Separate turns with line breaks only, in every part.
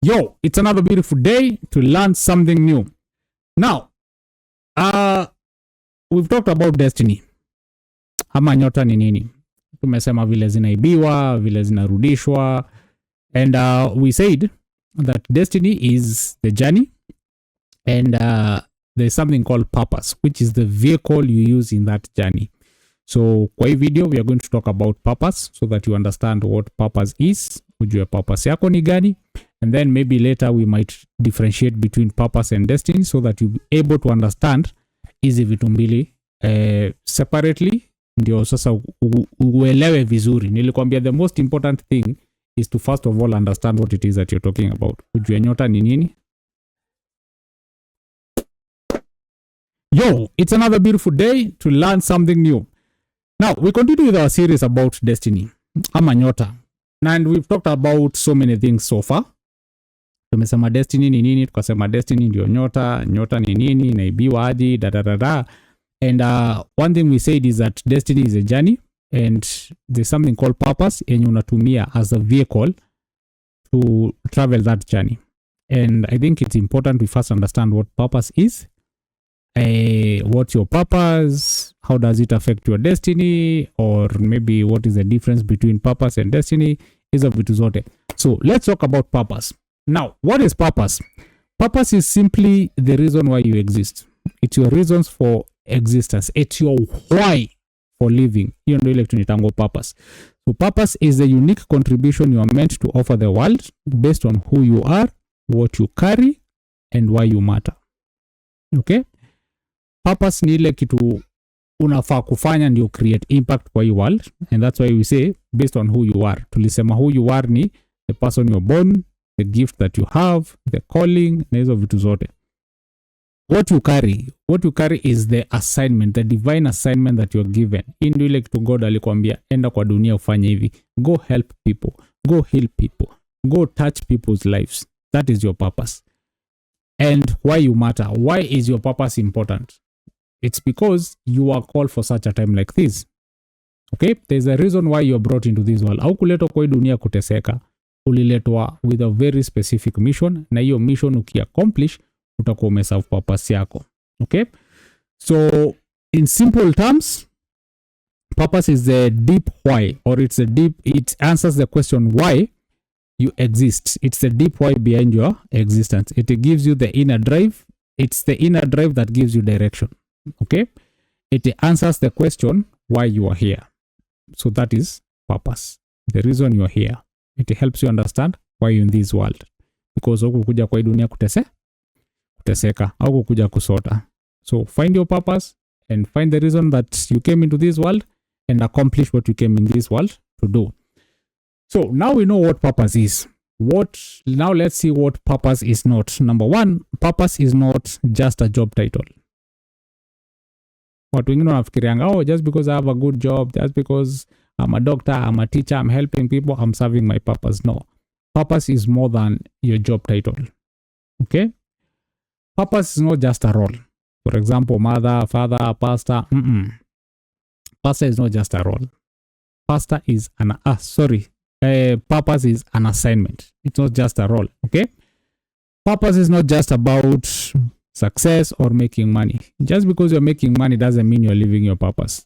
Yo, it's another beautiful day to learn something new. Now, we've talked about destiny. Ama nyota ni nini? Tumesema vile zinaibiwa, vile zinarudishwa. And we said that destiny is the journey. And there's something called purpose, which is the vehicle you use in that journey. So, kwa hii video, we are going to talk about purpose so that you understand what purpose is. Ujue purpose yako ni gani. And then maybe later we might differentiate between purpose and destiny so that you'll be able to understand hizi vitu mbili separately. Ndio sasa uelewe vizuri. Nilikwambia the most important thing is to first of all understand what it is that you're talking about. Ujue nyota ni nini? Yo, it's another beautiful day to learn something new. Now, we continue with our series about destiny. Ama nyota. And we've talked about so many things so far. Tumesema destiny ni nini, tukasema destiny ndio nyota, nyota ni nini, inaibiwa aje, da. And one thing we said is that destiny is a journey and there's something called purpose yenye unatumia as a vehicle to travel that journey. And I think it's important we first understand what purpose is. What's your purpose? How does it affect your destiny? Or maybe what is the difference between purpose and destiny? Hizo vitu zote. So let's talk about purpose. Now, what is purpose? Purpose is simply the reason why you exist. It's your reasons for existence. It's your why for living. Hiyo ndio ile tunatango purpose. So purpose is the unique contribution you are meant to offer the world based on who you are, what you carry, and why you matter. Okay? Purpose ni ile kitu unafaa kufanya ndio create impact kwa hii world, and that's why we say based on who you are. Tulisema who you are ni the person you're born, the gift that you have, the calling, na hizo vitu zote. What you carry is the assignment, the divine assignment that you're given. Hii ndio ile kitu God alikwambia, enda kwa dunia ufanye hivi. Go help people, go heal people, go touch people's lives. That is your purpose. And why you matter. Why is your purpose important? It's because you are called for such a time like this. Okay? There's a reason why you're brought into this world. Au kuletwa kwa dunia kuteseka. Uliletwa with a very specific mission. Na hiyo mission ukiaccomplish, utakuwa umeserve purpose yako. Okay? So, in simple terms, purpose is the deep why. Or it answers the question why you exist. It's the deep why behind your existence. It gives you the inner drive. It's the inner drive that gives you direction. Okay? It answers the question why you are here. So that is purpose. The reason you are here. It helps you understand why you're in this world. Because hukukuja kwa hii dunia kuteseka. Au kukuja kusota. So find your purpose and find the reason that you came into this world and accomplish what you came in this world to do. So now we know what purpose is. Now let's see what purpose is not. Number one, purpose is not just a job title. Watu wengine wanafikirianga, just because I have a good job, just because I'm a doctor, I'm a teacher, I'm helping people, I'm serving my purpose. No. Purpose is more than your job title. Okay? Purpose is not just a role. For example, mother, father, pastor. Pastor is not just a role. Pastor is purpose is an assignment. It's not just a role. Okay? Purpose is not just about success or making money. Just because you're making money doesn't mean you're living your purpose.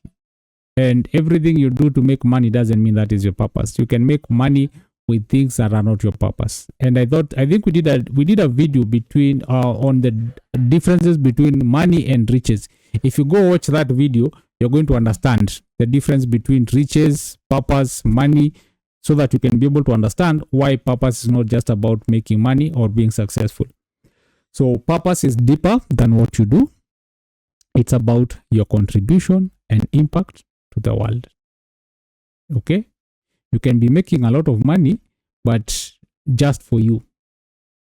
And everything you do to make money doesn't mean that is your purpose. You can make money with things that are not your purpose. And I think we did a video between on the differences between money and riches. If you go watch that video, you're going to understand the difference between riches, purpose, money, so that you can be able to understand why purpose is not just about making money or being successful. So purpose is deeper than what you do. It's about your contribution and impact to the world. Okay? You can be making a lot of money, but just for you.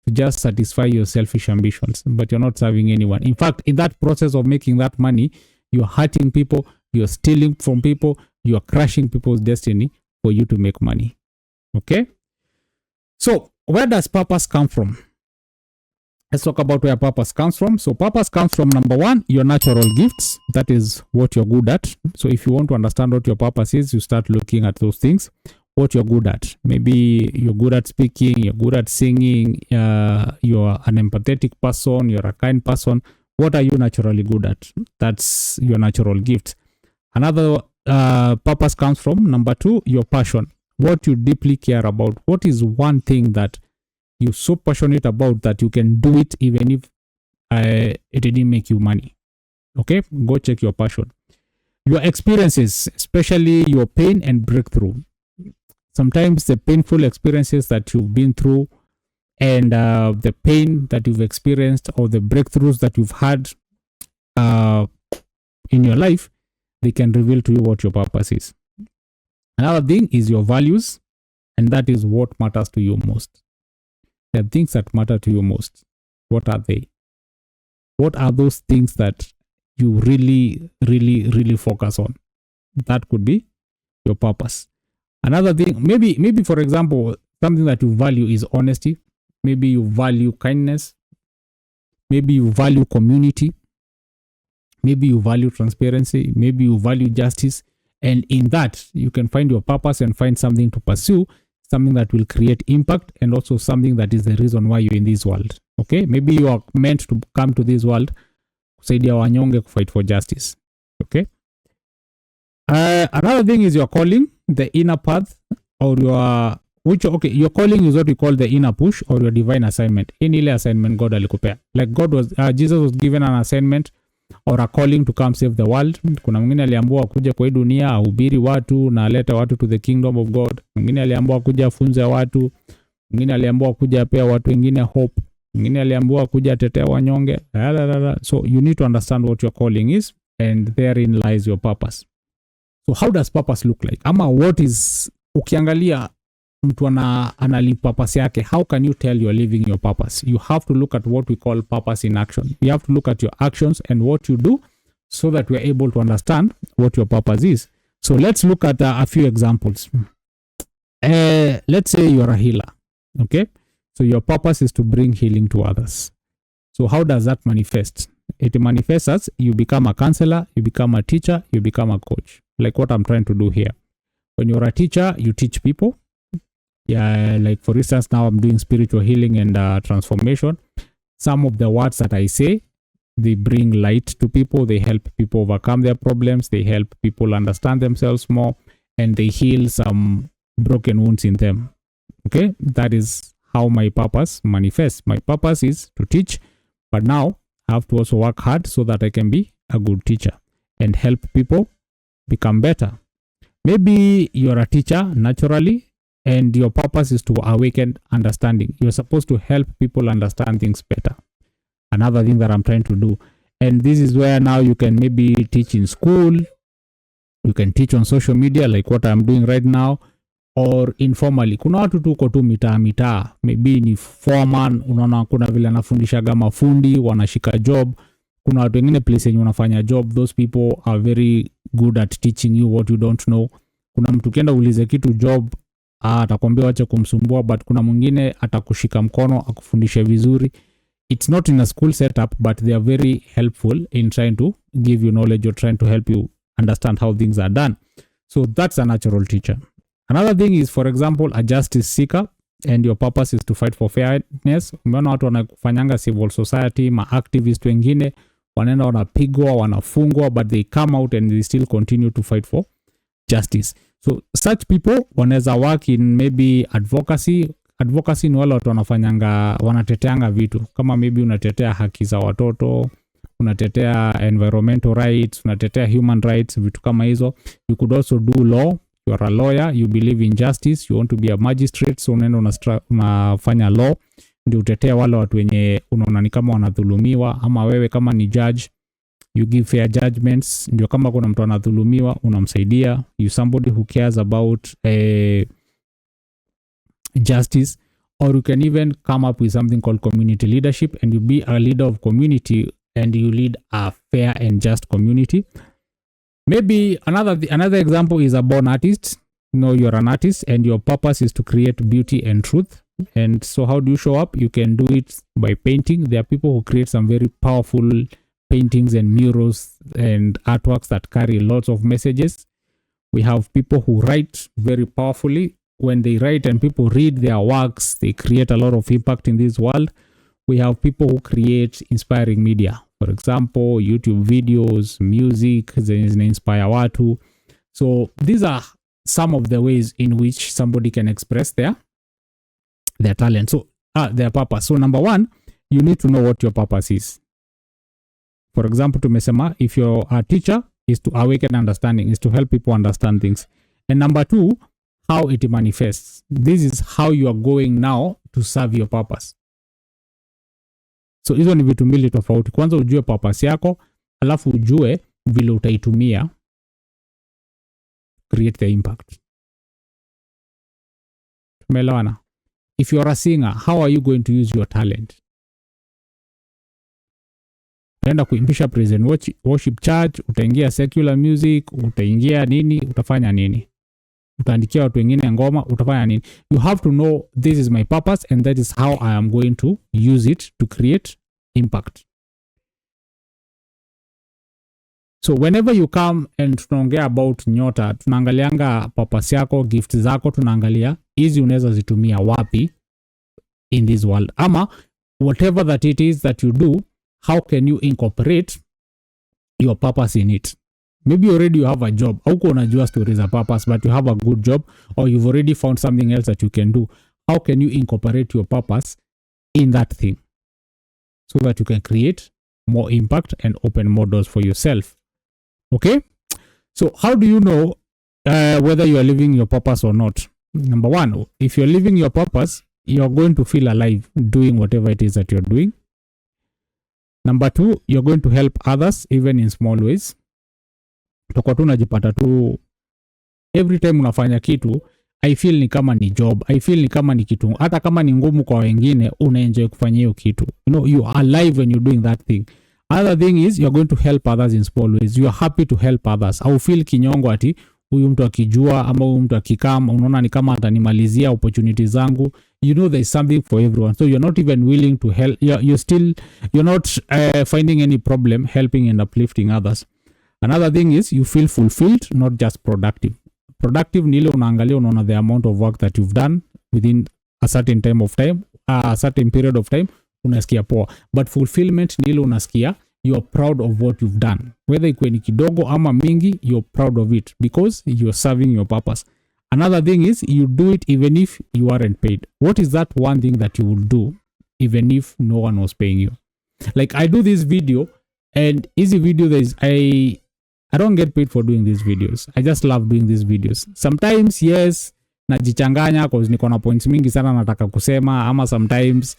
To just satisfy your selfish ambitions, but you're not serving anyone. In fact, in that process of making that money, you're hurting people, you're stealing from people, you're crushing people's destiny for you to make money. Okay? So, where does purpose come from? Let's talk about where purpose comes from. So purpose comes from, number one, your natural gifts. That is what you're good at. So if you want to understand what your purpose is, you start looking at those things. what you're good at. Maybe you're good at speaking, you're good at singing, you're an empathetic person, you're a kind person. What are you naturally good at? That's your natural gift. Another purpose comes from number 2, your passion. What you deeply care about. What is one thing that you're so passionate about that you can do it even if it didn't make you money? Okay, go check your passion. Your experiences, especially your pain and breakthrough. Sometimes the painful experiences that you've been through and the pain that you've experienced or the breakthroughs that you've had in your life, they can reveal to you what your purpose is. Another thing is your values, and that is what matters to you most. The things that matter to you most, what are they? What are those things that you really focus on? That could be your purpose. Another thing, maybe for example, something that you value is honesty. Maybe you value kindness. Maybe you value community. Maybe you value transparency. Maybe you value justice. And in that, you can find your purpose and find something to pursue, something that will create impact, and also something that is the reason why you're in this world. Okay? Maybe you are meant to come to this world kusaidia wanyonge, fight for justice. Okay? Another thing is your calling, the inner path, or your calling is what we call the inner push or your divine assignment. In ile assignment God alikupea. Like Jesus was given an assignment or a calling to come save the world. Kuna mwingine aliambiwa kuja kwa hii dunia ahubiri watu na alete watu to the kingdom of God. Mwingine aliambiwa kuja afunze watu. Mwingine aliambiwa kuja apea watu wengine hope. Mwingine aliambiwa kuja atetea wanyonge. So you need to understand what your calling is, and therein lies your purpose. So how does purpose look like? Ama what is, ukiangalia mtu analive purpose yake, how can you tell you're living your purpose? You have to look at what we call purpose in action. You have to look at your actions and what you do so that we're able to understand what your purpose is. So let's look at a few examples. Let's say you're a healer. Okay? So your purpose is to bring healing to others. So how does that manifest? It manifests as you become a counselor, you become a teacher, you become a coach. Like what I'm trying to do here. When you're a teacher, you teach people. Yeah, like for instance, now I'm doing spiritual healing and transformation. Some of the words that I say, they bring light to people. They help people overcome their problems. They help people understand themselves more, and they heal some broken wounds in them. Okay, that is how my purpose manifests. My purpose is to teach, but now I have to also work hard so that I can be a good teacher and help people become better. Maybe you're a teacher naturally, and your purpose is to awaken understanding. You're supposed to help people understand things better. Another thing that I'm trying to do. And this is where now you can maybe teach in school. You can teach on social media like what I'm doing right now, or informally. Kuna watu tuko tu mitaa. Maybe ni foreman, unaona kuna vile anafundishaga mafundi, wanashika job. Kuna watu wengine place yenye unafanya job. Those people are very good at teaching you what you don't know. Kuna mtu kienda ulize kitu job, atakwambia wacha kumsumbua, but kuna mwingine atakushika mkono akufundishe vizuri. It's not in a school setup, but they are very helpful in trying to give you knowledge or trying to help you understand how things are done. So that's a natural teacher. Another thing is, for example, a justice seeker, and your purpose is to fight for fairness. Umeona watu wanafanyanga civil society, ma-activist wengine, wanaenda wanapigwa, wanafungwa, but they come out and they still continue to fight for justice. So such people wanaweza work in maybe advocacy. Advocacy ni wale watu wanateteanga vitu. Kama maybe unatetea haki za watoto, unatetea environmental rights, unatetea human rights, vitu kama hizo. You could also do law. You are a lawyer, you believe in justice, you want to be a magistrate, so unaenda unafanya law, ndio utetea wale watu wenye unaona ni kama wanadhulumiwa. Ama wewe kama ni judge, you give fair judgments, ndio kama kuna mtu anadhulumiwa unamsaidia. You somebody who cares about justice. Or you can even come up with something called community leadership, and you be a leader of community and you lead a fair and just community. Maybe another example is a born artist. You're an artist and your purpose is to create beauty and truth. And so how do you show up? You can do it by painting. There are people who create some very powerful paintings and murals and artworks that carry lots of messages. We have people who write very powerfully. when they write and people read their works, they create a lot of impact in this world. We have people who create inspiring media. For example, YouTube videos, music, inspire watu. So these are some of the ways in which somebody can express their talent. So their purpose. So number one, you need to know what your purpose is. For example, tumesema, if you're a teacher, is to awaken understanding, is to help people understand things. And number two, how it manifests. This is how you are going now to serve your purpose. So hizo ni vitu mbili tofauti. Kwanza ujue purpose yako, alafu ujue vile utaitumia create the impact. Tumeelewana? If you are a singer, how are you going to use your talent? Utaenda kuimbisha praise and worship church, utaingia secular music, utaingia nini, utafanya nini? Utaandikia watu wengine ngoma, utafanya nini? You have to know this is my purpose and that is how I am going to use it to create impact. So whenever you come and tunaongea about Nyota, tunaangalianga purpose yako, gift zako, tunaangalia hizi unaweza zitumia wapi in this world. Ama whatever that it is that you do, how can you incorporate your purpose in it? Maybe already you have a job. Hauko unajua stories of purpose, but you have a good job, or you've already found something else that you can do. How can you incorporate your purpose in that thing so that you can create more impact and open more doors for yourself? Okay? So how do you know whether you are living your purpose or not? Number one, if you're living your purpose, you're going to feel alive doing whatever it is that you're doing. Number two, you're going to help others even in small ways. Toko tu najipata tu every time unafanya kitu, I feel ni kama ni job, I feel ni kama ni kitu, hata kama ni ngumu kwa wengine, unaenjoy kufanya hiyo kitu. You know, you are alive when you're doing that thing. Another thing is you're going to help others in small ways. You are happy to help others. Au feel kinyongo ati huyu mtu akijua ama huyu mtu akikama unaona ni kama atanimalizia opportunities zangu. You know there is something for everyone. So you're not even willing to help. You're not finding any problem helping and uplifting others. Another thing is you feel fulfilled, not just productive. Productive ni ile unaangalia unaona the amount of work that you've done within a certain period of time, unasikia poa. But fulfillment ni ile unasikia you're proud of what you've done. Whether ikuwe ni kidogo ama mingi, you're proud of it because you're serving your purpose. Another thing is you do it even if you aren't paid. What is that one thing that you will do even if no one was paying you? Like I do this video, and easy video I don't get paid for doing these videos. I just love doing these videos. Sometimes yes, najichanganya cause niko na points mingi sana nataka kusema, ama sometimes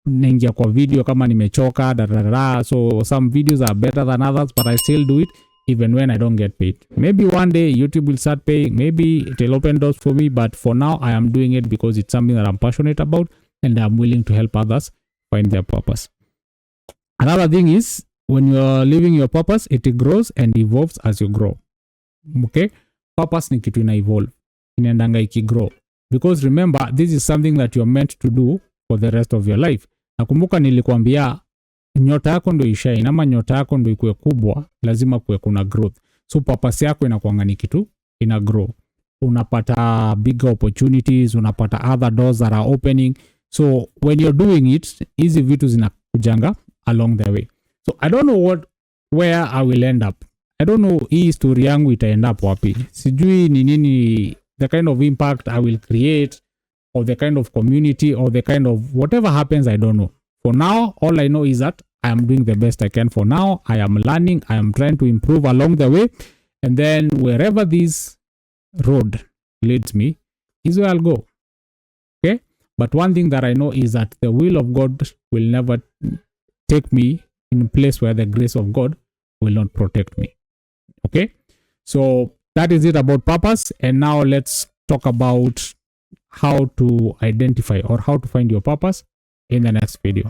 naingia kwa video kama nimechoka so some videos are better than others, but I still do it even when I don't get paid. Maybe one day YouTube will start paying, maybe it will open doors for me, but for now I am doing it because it's something that I'm passionate about and I'm willing to help others find their purpose. Another thing is when you're living your purpose, it grows and evolves as you grow. Okay? Purpose ni kitu ina evolve. Inaendanga ikigrow. Because remember, this is something that you're meant to do for the rest of your life. Nakumbuka nilikuambia nyota yako ndo ishine, ama nyota yako ndo ikuwe kubwa, lazima kuwe kuna growth. So purpose yako inakuanga ni kitu ina grow. Unapata bigger opportunities, unapata other doors that are opening. So when you're doing it, hizi vitu zinakujanga along the way. So I don't know where I will end up. I don't know hii story yangu ita end up wapi. Sijui ni nini the kind of impact I will create, or the kind of community, or the kind of whatever happens, I don't know. For now, all I know is that I am doing the best I can for now. I am learning. I am trying to improve along the way. And then wherever this road leads me is where I'll go. Okay? But one thing that I know is that the will of God will never take me in a place where the grace of God will not protect me. Okay? So that is it about purpose. And now let's talk about how to identify or how to find your purpose in the next video.